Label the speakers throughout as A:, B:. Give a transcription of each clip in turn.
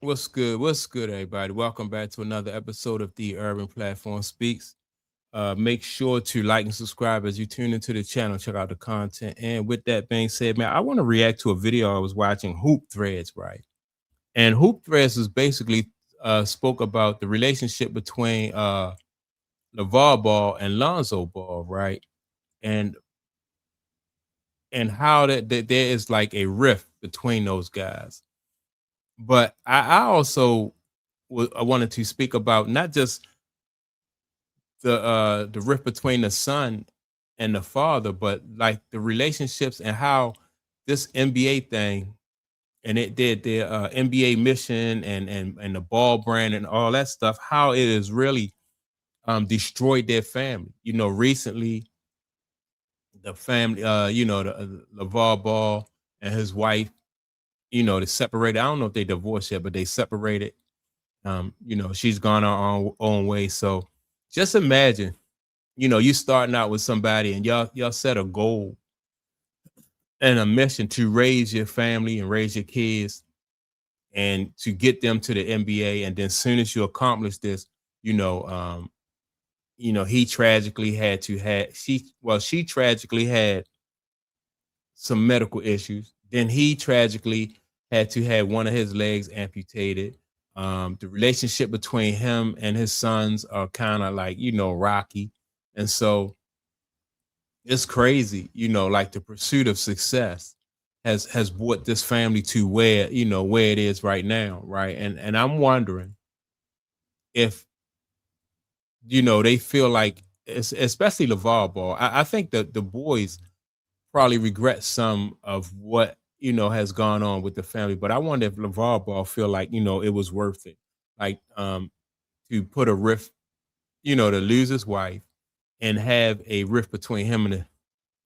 A: What's good? What's good, everybody? Welcome back to another episode of the Urban Platform Speaks. Make sure to like and subscribe as you tune into the channel. Check out the content. And with that being said, man, I want to react to a video I was watching, Hoop Threads, right? And Hoop Threads is basically spoke about the relationship between Lavar Ball and Lonzo Ball, right? And and how that there is like a rift between those guys. But I also I wanted to speak about not just the rift between the son and the father, but like the relationships and how this NBA thing and it did the NBA mission and the ball brand and all that stuff, how it has really destroyed their family. You know, recently the family, Lavar Ball and his wife, they separated. I don't know if they divorced yet, but they separated. She's gone her own way. So just imagine, you starting out with somebody and y'all set a goal and a mission to raise your family and raise your kids and to get them to the NBA. And then soon as you accomplish this, you know, um, he tragically had to had she tragically had some medical issues. Then he tragically had to have one of his legs amputated. The relationship between him and his sons are kind of like, rocky. And so it's crazy, like the pursuit of success has brought this family to where it is right now, right? And I'm wondering if they feel like especially LeVar Ball. I think that the boys probably regret some of what has gone on with the family. But I wonder if LeVar Ball feel like it was worth it, like to put a rift, to lose his wife and have a rift between him and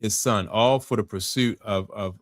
A: his son, all for the pursuit of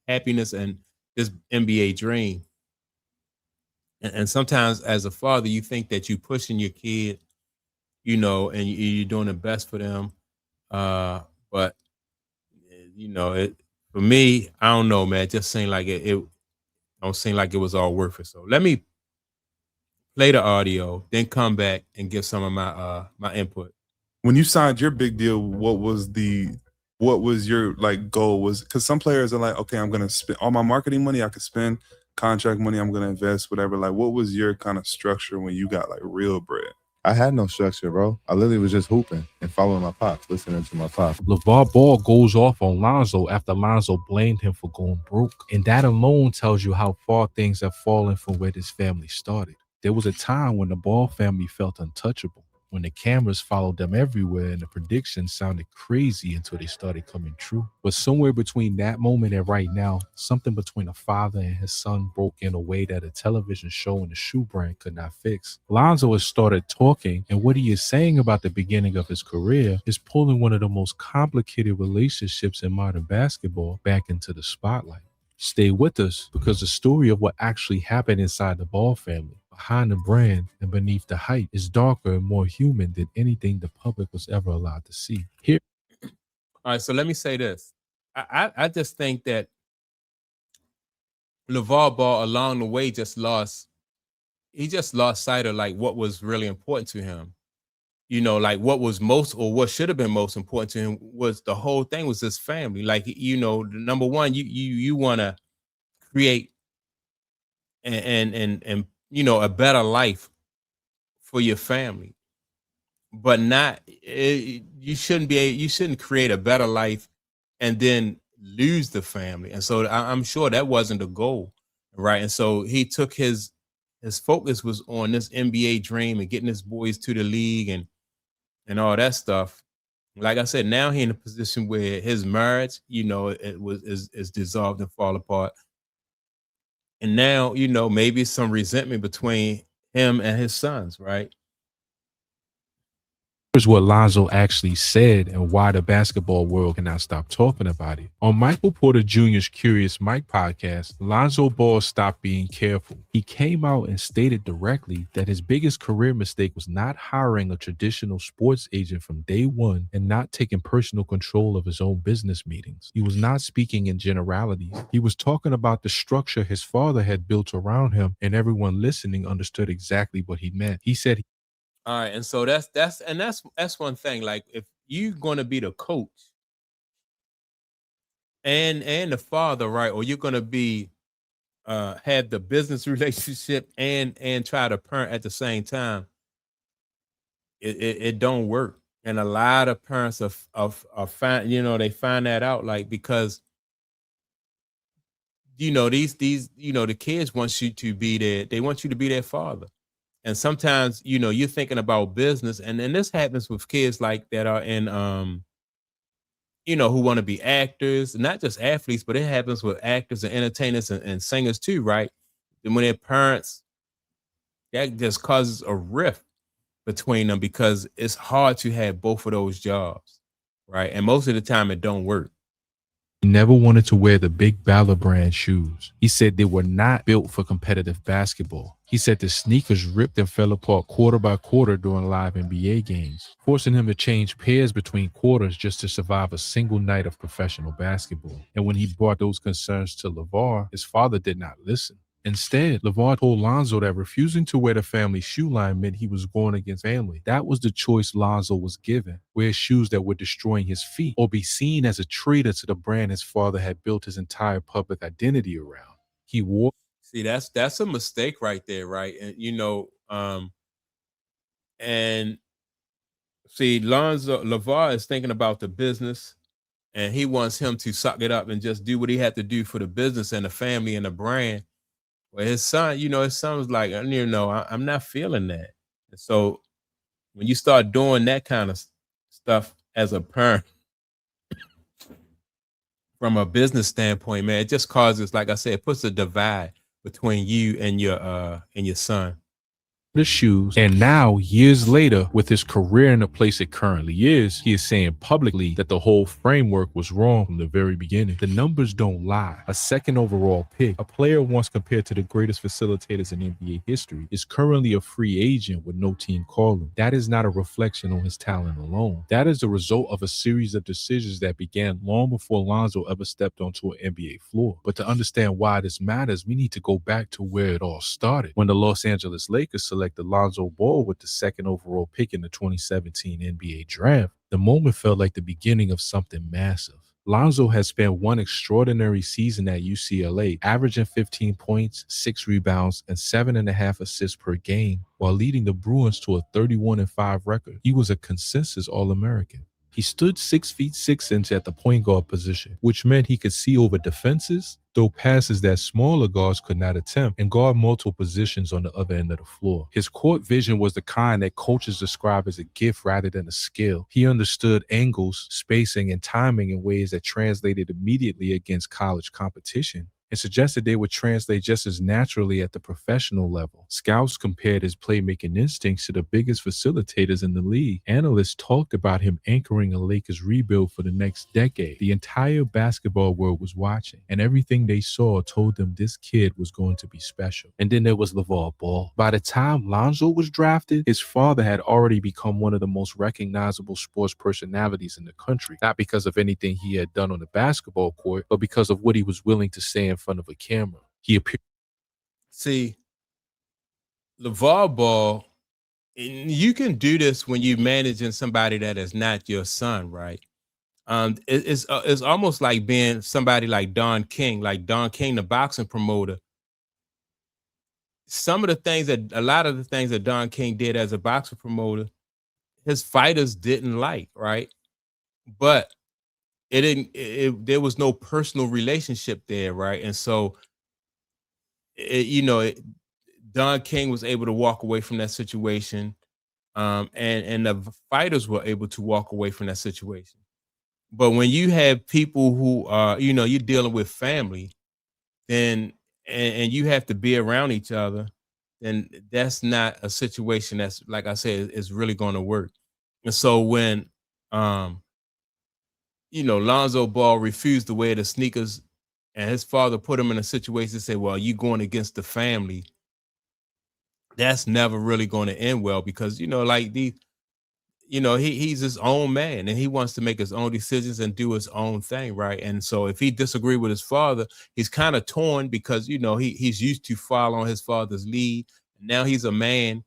A: happiness and this NBA dream. And sometimes as a father, you think that you pushing your kid, and you're doing the best for them, but it for me, I don't know, man. It just seemed like it don't seem like it was all worth it. So let me play the audio, then come back and give some of my input.
B: When you signed your big deal, what was your like goal? Was because some players are like, okay, I'm gonna spend all my marketing money I could spend, contract money I'm gonna invest, whatever. Like, what was your kind of structure when you got like real bread?
C: I had no structure, bro. I literally was just hooping and following my pops, listening to my pops.
D: LeVar Ball goes off on Lonzo after Lonzo blamed him for going broke. And that alone tells you how far things have fallen from where this family started. There was a time when the Ball family felt untouchable, when the cameras followed them everywhere and the predictions sounded crazy until they started coming true. But somewhere between that moment and right now, something between a father and his son broke in a way that a television show and a shoe brand could not fix. Lonzo has started talking, and what he is saying about the beginning of his career is pulling one of the most complicated relationships in modern basketball back into the spotlight. Stay with us because the story of what actually happened inside the Ball family, behind the brand and beneath the hype, is darker and more human than anything the public was ever allowed to see. Here,
A: All right, so let me say this. I just think that LeVar Ball along the way just lost sight of like what was really important to him. Like what was most or what should have been most important to him was the whole thing was his family. Like, the number one, you want to create and a better life for your family, but not you shouldn't create a better life and then lose the family. And so I'm sure that wasn't the goal, right? And so he took his focus was on this NBA dream and getting his boys to the league and all that stuff. Like I said, now he in a position where his marriage, it was is dissolved and fall apart. And now, maybe some resentment between him and his sons, right?
D: Here's what Lonzo actually said and why the basketball world cannot stop talking about it. On Michael Porter Jr.'s Curious Mike podcast, Lonzo Ball stopped being careful. He came out and stated directly that his biggest career mistake was not hiring a traditional sports agent from day one and not taking personal control of his own business meetings. He was not speaking in generalities. He was talking about the structure his father had built around him, and everyone listening understood exactly what he meant. He said,
A: all right, and so that's one thing. Like, if you're going to be the coach and the father, right, or you're going to be have the business relationship and try to parent at the same time, it don't work. And a lot of parents are find, they find that out, like, because these the kids want you to be they want you to be their father. And sometimes, you're thinking about business, and then this happens with kids like that are in who want to be actors, not just athletes, but it happens with actors and entertainers and singers too, right? And when their parents, that just causes a rift between them, because it's hard to have both of those jobs, right? And most of the time it don't work.
D: he never wanted to wear the big Lavr brand shoes. He said they were not built for competitive basketball. He said the sneakers ripped and fell apart quarter by quarter during live NBA games, forcing him to change pairs between quarters just to survive a single night of professional basketball. And when he brought those concerns to Lavar, his father did not listen. Instead, Lavar told Lonzo that refusing to wear the family shoe line meant he was going against family. That was the choice Lonzo was given: wear shoes that were destroying his feet, or be seen as a traitor to the brand his father had built his entire public identity around. He wore.
A: See, that's a mistake right there, right? And and see, Lonzo Lavar is thinking about the business, and he wants him to suck it up and just do what he had to do for the business and the family and the brand. Well, his son was like, I'm not feeling that. And so when you start doing that kind of stuff as a parent from a business standpoint, man, it just causes, like I said, it puts a divide between you and your son.
D: The shoes, and now years later, with his career in the place it currently is, he is saying publicly that the whole framework was wrong from the very beginning. The numbers don't lie. A second overall pick, a player once compared to the greatest facilitators in NBA history, is currently a free agent with no team calling. That is not a reflection on his talent alone. That is the result of a series of decisions that began long before Lonzo ever stepped onto an NBA floor. But to understand why this matters, we need to go back to where it all started, when the Los Angeles Lakers selected Lonzo Ball with the second overall pick in the 2017 NBA draft. The moment felt like the beginning of something massive. Lonzo has spent one extraordinary season at UCLA, averaging 15 points, 6 rebounds, and 7.5 assists per game, while leading the Bruins to a 31-5 record. He was a consensus All-American. He stood 6 feet 6 inches at the point guard position, which meant he could see over defenses, throw passes that smaller guards could not attempt, and guard multiple positions on the other end of the floor. His court vision was the kind that coaches describe as a gift rather than a skill. He understood angles, spacing, and timing in ways that translated immediately against college competition, and suggested they would translate just as naturally at the professional level. Scouts compared his playmaking instincts to the biggest facilitators in the league. Analysts talked about him anchoring a Lakers rebuild for the next decade. The entire basketball world was watching, and everything they saw told them this kid was going to be special. And then there was LeVar Ball. By the time Lonzo was drafted, his father had already become one of the most recognizable sports personalities in the country, not because of anything he had done on the basketball court, but because of what he was willing to say in front of a camera. He appeared.
A: See, LeVar Ball, and you can do this when you're managing somebody that is not your son, right? It's almost like being somebody like Don King, the boxing promoter. A lot of the things that Don King did as a boxing promoter, his fighters didn't like, right? But there was no personal relationship there, right? And so, Don King was able to walk away from that situation, and the fighters were able to walk away from that situation. But when you have people who are, you're dealing with family, then and you have to be around each other, then that's not a situation that's, like I said, is really going to work. And so when Lonzo Ball refused to wear the sneakers, and his father put him in a situation to say, well, you going against the family, that's never really going to end well, because he's his own man and he wants to make his own decisions and do his own thing, right? And so if he disagreed with his father, he's kind of torn, because he's used to following his father's lead. Now he's a man,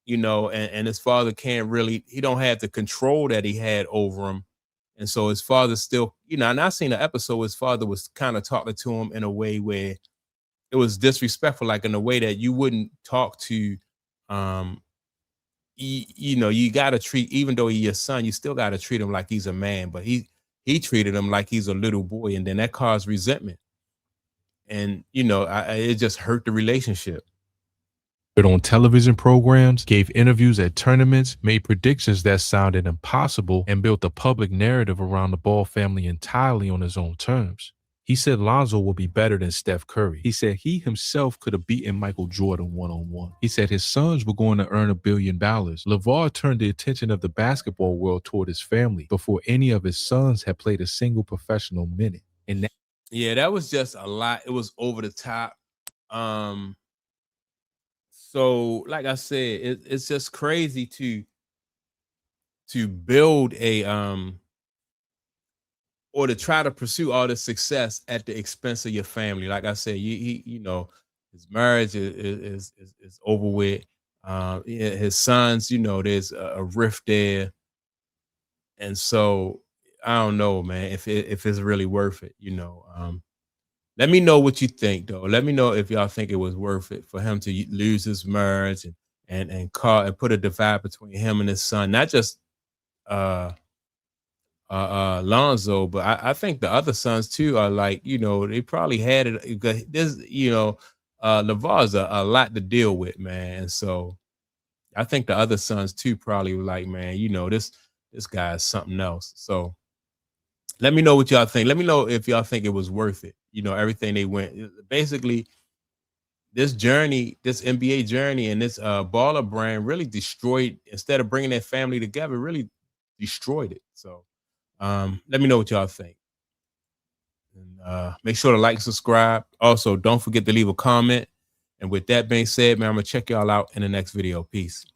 A: and his father he don't have the control that he had over him. And so his father still, and I seen an episode where his father was kind of talking to him in a way where it was disrespectful, like in a way that you wouldn't talk to, you got to treat, even though he's your son, you still got to treat him like he's a man. But he treated him like he's a little boy, and then that caused resentment. And it just hurt the relationship.
D: On television programs, gave interviews at tournaments, made predictions that sounded impossible, and built a public narrative around the Ball family entirely on his own terms. He said Lonzo will be better than Steph Curry. He said he himself could have beaten Michael Jordan one-on-one. He said his sons were going to earn $1 billion. Lavar turned the attention of the basketball world toward his family before any of his sons had played a single professional minute. And
A: that was just a lot. It was over the top. So, like I said, it's just crazy to build a or to try to pursue all this success at the expense of your family. Like I said, his marriage is over with. His sons, there's a rift there, and so I don't know, man, if it's really worth it. Let me know what you think, though. Let me know if y'all think it was worth it for him to lose his marriage and put a divide between him and his son, not just Lonzo, but I think the other sons too are like, they probably had it. This, Lavar's a lot to deal with, man. And so I think the other sons too probably were like, man, this guy is something else. So let me know what y'all think. Let me know if y'all think it was worth it. Everything they went. Basically, this journey, this NBA journey, and this baller brand really destroyed. Instead of bringing their family together, really destroyed it. So let me know what y'all think. And make sure to like and subscribe. Also, don't forget to leave a comment. And with that being said, man, I'm gonna check y'all out in the next video. Peace.